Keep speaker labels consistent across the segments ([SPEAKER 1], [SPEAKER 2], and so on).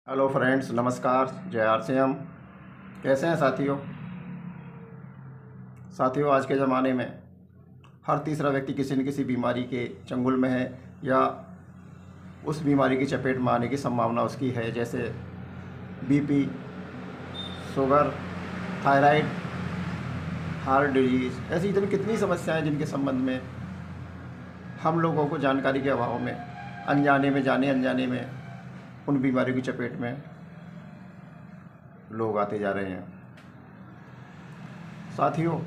[SPEAKER 1] Hello friends, नमस्कार। जय are से हम कैसे हैं साथियों, आज के ज़माने में हर तीसरा व्यक्ति किसी न किसी बीमारी के चंगुल में है या उस बीमारी की चपेट में आने की संभावना उसकी है। जैसे BP, sugar, thyroid, heart disease, ऐसी इतनी कितनी समस्याएं जिनके संबंध में हम लोगों को जानकारी के अभाव में जाने अनजाने में उन बीमारियों की चपेट में लोग आते जा रहे हैं। साथियों,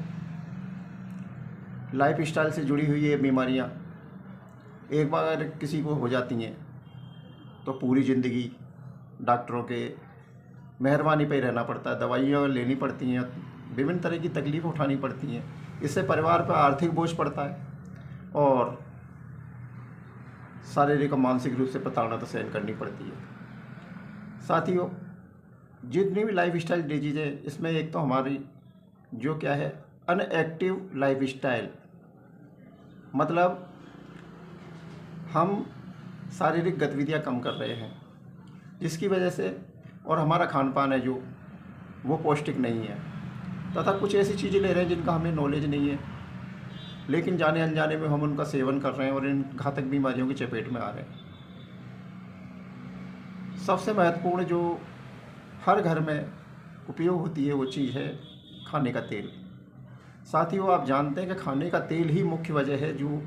[SPEAKER 1] लाइफ स्टाइल से जुड़ी हुई ये बीमारियां एक बार अगर किसी को हो जाती हैं तो पूरी ज़िंदगी डॉक्टरों के मेहरबानी पे ही रहना पड़ता है, दवाइयाँ लेनी पड़ती हैं, विभिन्न तरह की तकलीफ़ उठानी पड़ती हैं। इससे परिवार पर आर्थिक बोझ पड़ता है और शारीरिक और मानसिक रूप से प्रताड़ना तो सहन करनी पड़ती है। साथियों, जितनी भी लाइफ स्टाइल डिजीज़ है, इसमें एक तो हमारी जो क्या है अनएक्टिव लाइफ स्टाइल, मतलब हम शारीरिक गतिविधियां कम कर रहे हैं, जिसकी वजह से और हमारा खान पान है जो वो पौष्टिक नहीं है, तथा कुछ ऐसी चीज़ें ले रहे हैं जिनका हमें नॉलेज नहीं है, लेकिन जाने अनजाने में हम उनका सेवन कर रहे हैं और इन घातक बीमारियों की चपेट में आ रहे हैं। सबसे महत्वपूर्ण जो हर घर में उपयोग होती है वो चीज़ है खाने का तेल। साथियों, आप जानते हैं कि खाने का तेल ही मुख्य वजह है जो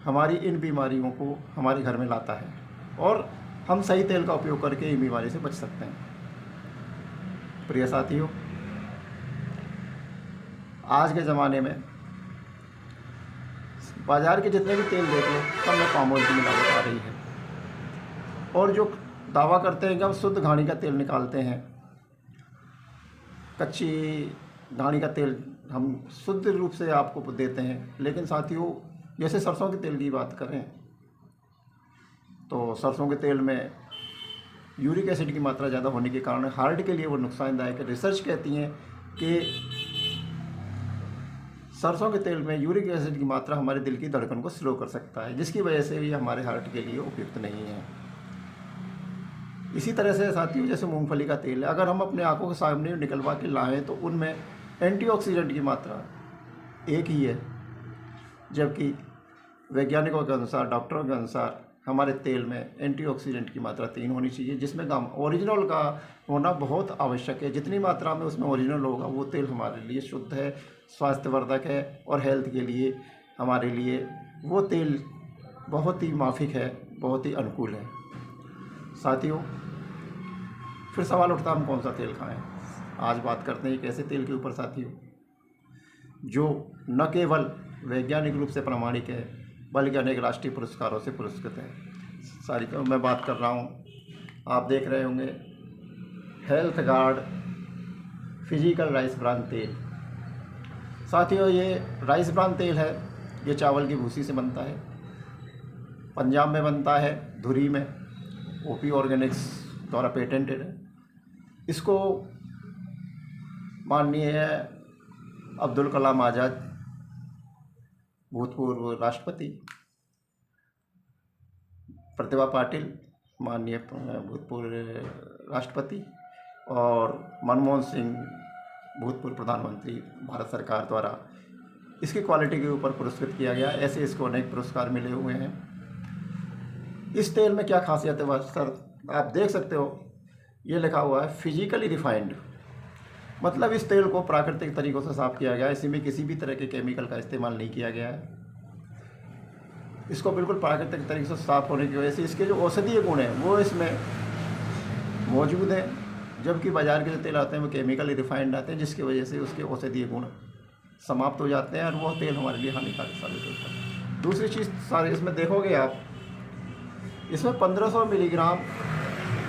[SPEAKER 1] हमारी इन बीमारियों को हमारे घर में लाता है, और हम सही तेल का उपयोग करके इन बीमारी से बच सकते हैं। प्रिय साथियों, आज के ज़माने में बाज़ार के जितने भी तेल देख लो सब में पाम ऑयल की मिलावट आ रही है, और जो दावा करते हैं कि हम शुद्ध घानी का तेल निकालते हैं, कच्ची घानी का तेल हम शुद्ध रूप से आपको देते हैं, लेकिन साथियों जैसे सरसों के तेल की बात करें तो सरसों के तेल में यूरिक एसिड की मात्रा ज़्यादा होने के कारण हार्ट के लिए वो नुकसानदायक है। रिसर्च कहती है कि सरसों के तेल में यूरिक एसिड की मात्रा हमारे दिल की धड़कन को स्लो कर सकता है, जिसकी वजह से ये हमारे हार्ट के लिए उपयुक्त नहीं है। इसी तरह से साथियों, जैसे मूंगफली का तेल है, अगर हम अपने आंखों के सामने निकलवा के लाएं तो उनमें एंटीऑक्सीडेंट की मात्रा एक ही है, जबकि वैज्ञानिकों के अनुसार, डॉक्टरों के अनुसार हमारे तेल में एंटीऑक्सीडेंट की मात्रा 3 होनी चाहिए, जिसमें ओरिजिनल का होना बहुत आवश्यक है। जितनी मात्रा में उसमें ओरिजिनल होगा वो तेल हमारे लिए शुद्ध है, स्वास्थ्यवर्धक है, और हेल्थ के लिए हमारे लिए वो तेल बहुत ही माफिक है, बहुत ही अनुकूल है। साथियों, फिर सवाल उठता है हम कौन सा तेल खाएं। आज बात करते हैं एक ऐसे तेल के ऊपर साथियों जो न केवल वैज्ञानिक रूप से प्रमाणिक है बल्कि अनेक राष्ट्रीय पुरस्कारों से पुरस्कृत है। सारी तो मैं बात कर रहा हूँ, आप देख रहे होंगे, health guard physical rice bran तेल। साथियों, ये राइस ब्रान तेल है, ये चावल की भूसी से बनता है, पंजाब में बनता है, धुरी में, ओपी ऑर्गेनिक्स द्वारा पेटेंटेड है। इसको माननीय अब्दुल कलाम आज़ाद, भूतपूर्व राष्ट्रपति, प्रतिभा पाटिल, माननीय भूतपूर्व राष्ट्रपति, और मनमोहन सिंह, भूतपूर्व प्रधानमंत्री, भारत सरकार द्वारा इसकी क्वालिटी के ऊपर पुरस्कृत किया गया। ऐसे इसको अनेक पुरस्कार मिले हुए हैं। इस तेल में क्या खासियत है सर, आप देख सकते हो, ये लिखा हुआ है फिजिकली रिफाइंड, मतलब इस तेल को प्राकृतिक तरीक़ों से साफ़ किया गया है। इसी में किसी भी तरह के केमिकल का इस्तेमाल नहीं किया गया है। इसको बिल्कुल प्राकृतिक तरीके से साफ़ होने की वजह से इसके जो औषधीय गुण हैं वो इसमें मौजूद हैं, जबकि बाज़ार के जो तेल आते हैं वो केमिकली रिफाइंड आते हैं, जिसकी वजह से उसके औषधीय गुण समाप्त हो जाते हैं और वह तेल हमारे लिए हानिकारक साबित होता है। दूसरी चीज़ सारे इसमें देखोगे आप, इसमें 1500 मिलीग्राम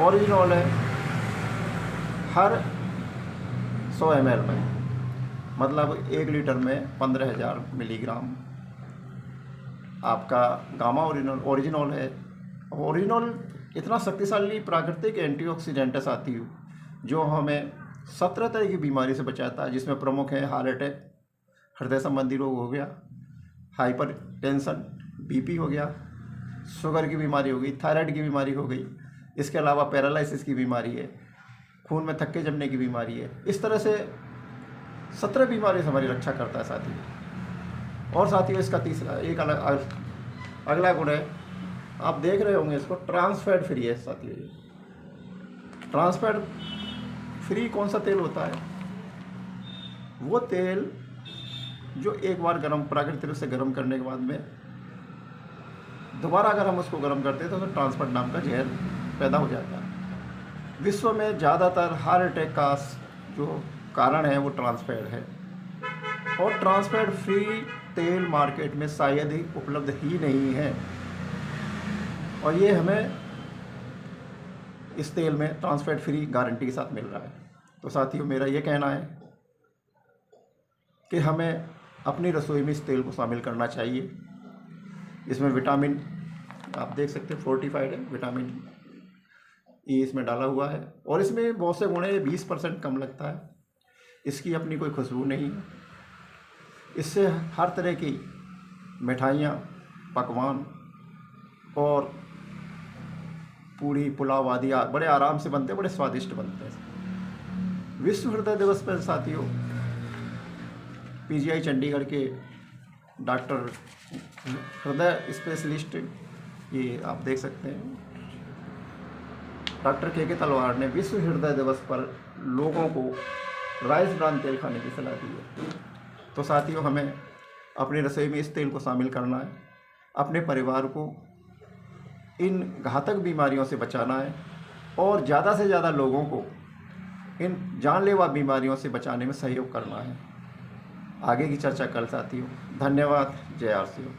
[SPEAKER 1] ओरिजिनल है हर 100 ml में, मतलब 1 लीटर में 15,000 मिलीग्राम आपका गामा ओरिजिनल है। ओरिजिनल इतना शक्तिशाली प्राकृतिक एंटीऑक्सीडेंट है साथियों, जो हमें 17 तरह की बीमारी से बचाता है, जिसमें प्रमुख है हार्ट अटैक, हृदय संबंधी रोग हो गया, हाइपर टेंशन, बीपी हो गया, शुगर की बीमारी हो गई, थायराइड की बीमारी हो गई, इसके अलावा पैरालिसिस की बीमारी है, खून में थक्के जमने की बीमारी है। इस तरह से 17 बीमारी से हमारी रक्षा करता है साथियों। और साथियों इसका तीसरा एक अगला गुण है, आप देख रहे होंगे इसको, ट्रांस फैट फ्री है साथियों। ये ट्रांस फैट फ्री कौन सा तेल होता है? वो तेल जो एक बार गर्म, प्राकृतिक रूप से गर्म करने के बाद में दोबारा अगर हम उसको गर्म करते हैं तो ट्रांस फैट नाम का जहर पैदा हो जाता है। विश्व में ज़्यादातर हार्ट अटैक का जो कारण है वो ट्रांस फैट है, और ट्रांस फैट फ्री तेल मार्केट में शायद ही उपलब्ध ही नहीं है, और ये हमें इस तेल में ट्रांस फैट फ्री गारंटी के साथ मिल रहा है। तो साथियों मेरा ये कहना है कि हमें अपनी रसोई में इस तेल को शामिल करना चाहिए। इसमें विटामिन आप देख सकते हैं फोर्टिफाइड है, विटामिन ई इसमें डाला हुआ है, और इसमें बहुत से गुण है। 20% कम लगता है, इसकी अपनी कोई खुशबू नहीं है। इससे हर तरह की मिठाइयाँ, पकवान और पूड़ी, पुलाव आदि बड़े आराम से बनते हैं, बड़े स्वादिष्ट बनते हैं। विश्व हृदय दिवस पर साथियों पीजीआई चंडीगढ़ के डॉक्टर हृदय स्पेशलिस्ट, ये आप देख सकते हैं, डॉक्टर के तलवार ने विश्व हृदय दिवस पर लोगों को राइस ब्रान तेल खाने की सलाह दी है। तो साथियों हमें अपनी रसोई में इस तेल को शामिल करना है, अपने परिवार को इन घातक बीमारियों से बचाना है, और ज़्यादा से ज़्यादा लोगों को इन जानलेवा बीमारियों से बचाने में सहयोग करना है। आगे की चर्चा कल साथियों। धन्यवाद। जय आरसीओ।